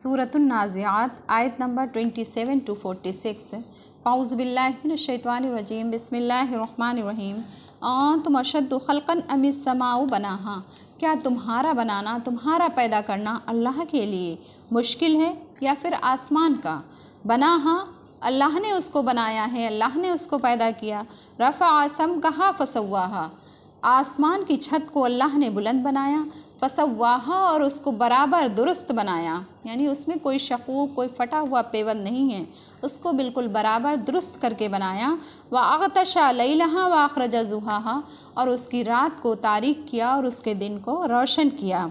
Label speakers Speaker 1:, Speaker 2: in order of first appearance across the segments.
Speaker 1: सूरतुन नाज़िआत आयत number 27 to 46। औज़ु बिल्लाहि मिनश शैतानिर रजीम बिस्मिल्लाहिर्रहमानिर रहीम। तुम अशद्दु खल्क़न अमिस समाउ बनाहा, क्या तुम्हारा बनाना, तुम्हारा पैदा करना अल्लाह के लिए मुश्किल है या फिर आसमान का? बनाहा, अल्लाह ने उसको बनाया है, अल्लाह ने उसको पैदा किया। रफ़अ समकहा फसव्वाहा, आसमान की छत को अल्लाह ने बुलंद बनाया। फसव्वाहा, और उसको बराबर दुरुस्त बनाया, यानी उसमें कोई शकूक, कोई फटा हुआ पेवन नहीं है, उसको बिल्कुल बराबर दुरुस्त करके बनाया। व अग़तशा लैलहा व अख़रज ज़ुहाहा, और उसकी रात को तारीक किया और उसके दिन को रोशन किया।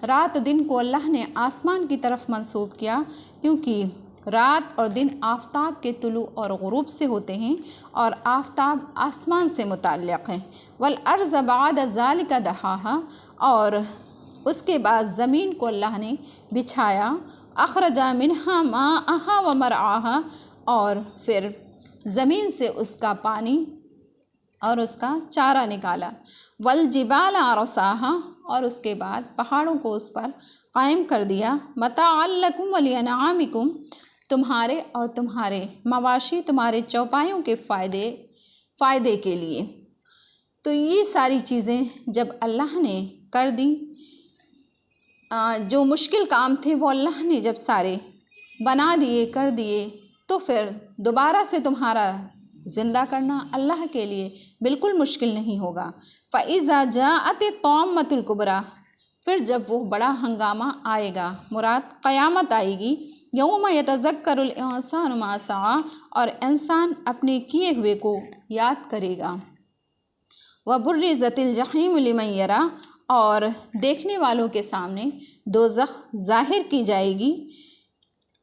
Speaker 1: रात दिन को अल्लाह ने आसमान की तरफ मंसूब किया, क्योंकि रात और दिन आफ़ताब के तुलू और गुरूब से होते हैं और आफ़ताब आसमान से मुताल्लिक़ है। वल अर्ज़ बाद ज़ालिका दहाहा, और उसके बाद ज़मीन को अल्लाह ने बिछाया। अखरजा मिन्हा माअहा व मरआहा, और फिर ज़मीन से उसका पानी और उसका चारा निकाला। वल जिबाल अरसाहा, और उसके बाद पहाड़ों को उस पर कायम कर दिया। मताअल लकुम व लिअनआमिकुम, तुम्हारे और तुम्हारे मवाशी, तुम्हारे चौपायों के फ़ायदे के लिए। तो ये सारी चीज़ें जब अल्लाह ने कर दी, जो मुश्किल काम थे वो अल्लाह ने जब सारे बना दिए, कर दिए, तो फिर दोबारा से तुम्हारा ज़िंदा करना अल्लाह के लिए बिल्कुल मुश्किल नहीं होगा। फ़इज़ा जाअत तौम्मतुल कुबरा, फिर जब वो बड़ा हंगामा आएगा, मुराद क़यामत आएगी। यौम यतज़क्करुल इंसानु मा सआ, और इंसान अपने किए हुए को याद करेगा। व बुर्रिज़तिल जहीम लिमन यरा, और देखने वालों के सामने दोज़ख ज़ाहिर की जाएगी,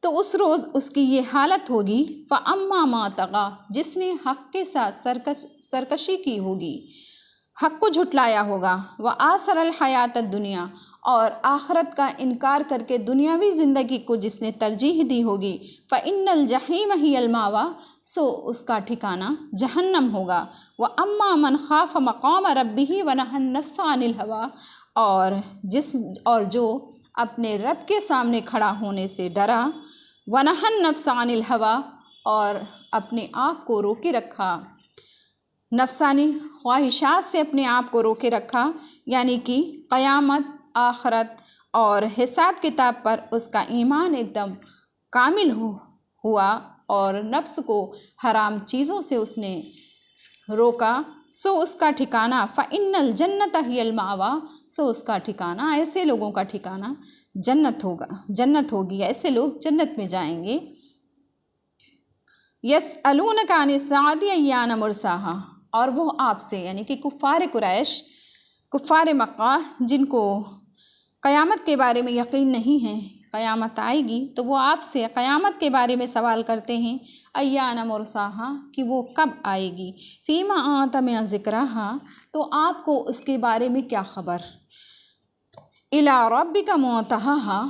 Speaker 1: तो उस रोज़ उसकी ये हालत होगी। फ़अम्मा मा तग़ा, जिसने हक़ के साथ सरकशी की होगी, हक़ को झुटलाया होगा। व आसरल हयात दुनिया, और आखरत का इनकार करके दुनियावी ज़िंदगी को जिसने तरजीह दी होगी। फ़इन्नल जहीम हियल मावा, सो उसका ठिकाना जहन्नम होगा। व अम्मा मन खाफ़ मक़ाम रब्बिही व नहन नफ्स अनिल हवा, और जो अपने रब के सामने खड़ा होने से डरा। व नहन नफ्स अनिल हवा, और अपने आप को रोके रखा, नफसानी ख्वाहिशात से अपने आप को रोके रखा, यानी कि क़यामत, आखरत और हिसाब किताब पर उसका ईमान एकदम कामिल हुआ, और नफ्स को हराम चीज़ों से उसने रोका। सो उसका ठिकाना फ़इन्नल जन्नत हियल मावा, सो उसका ठिकाना, ऐसे लोगों का ठिकाना जन्नत होगा, जन्नत होगी, ऐसे लोग जन्नत में जाएंगे। यसअलूनका अनिस्साअति अय्यान मुरसाहा, और वो आपसे, यानी कि कुफ़ार कुरैश, कुफ़ार मक्का, जिनको क़यामत के बारे में यकीन नहीं है, क़यामत आएगी, तो वो आपसे क़यामत के बारे में सवाल करते हैं। अय्यान मुरसाहा, कि वो कब आएगी। फ़ीमा आत मिन ज़िक्राहा, तो आपको उसके बारे में क्या ख़बर। इला रब्बिका मुंतहाहा,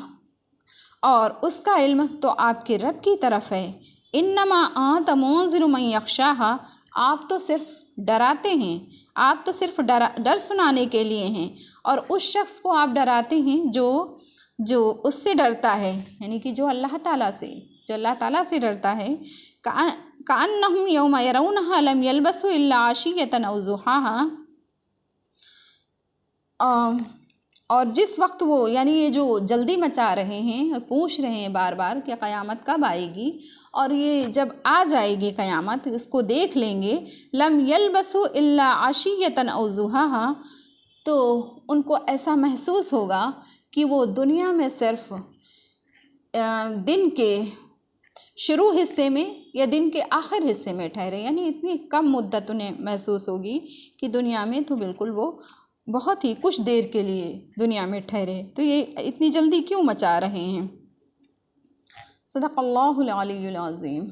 Speaker 1: और उसका इल्म तो आपके रब की तरफ है। इन्नमा आत मुंज़िरु मन यख्शाहा, आप तो सिर्फ डराते हैं, आप तो सिर्फ डर सुनाने के लिए हैं, और उस शख्स को आप डराते हैं जो उससे डरता है, यानी कि जो अल्लाह ताला से डरता है। कान्नहुम यौमा यरौनहा लम यल्बसु इल्ला आशियतन औ ज़ुहाहा, और जिस वक्त वो, यानी ये जो जल्दी मचा रहे हैं और पूछ रहे हैं बार बार कि क़यामत कब आएगी, और ये जब आ जाएगी क़यामत, उसको देख लेंगे। लम यल्बसु इल्ला आशियतन औ ज़ुहाहा, तो उनको ऐसा महसूस होगा कि वो दुनिया में सिर्फ दिन के शुरू हिस्से में या दिन के आखिर हिस्से में ठहरे, यानी इतनी कम मुद्दत उन्हें महसूस होगी कि दुनिया में तो बिल्कुल वो बहुत ही कुछ देर के लिए दुनिया में ठहरे, तो ये इतनी जल्दी क्यों मचा रहे हैं। सदक़ल्लाहुल अलीयुल अज़ीम।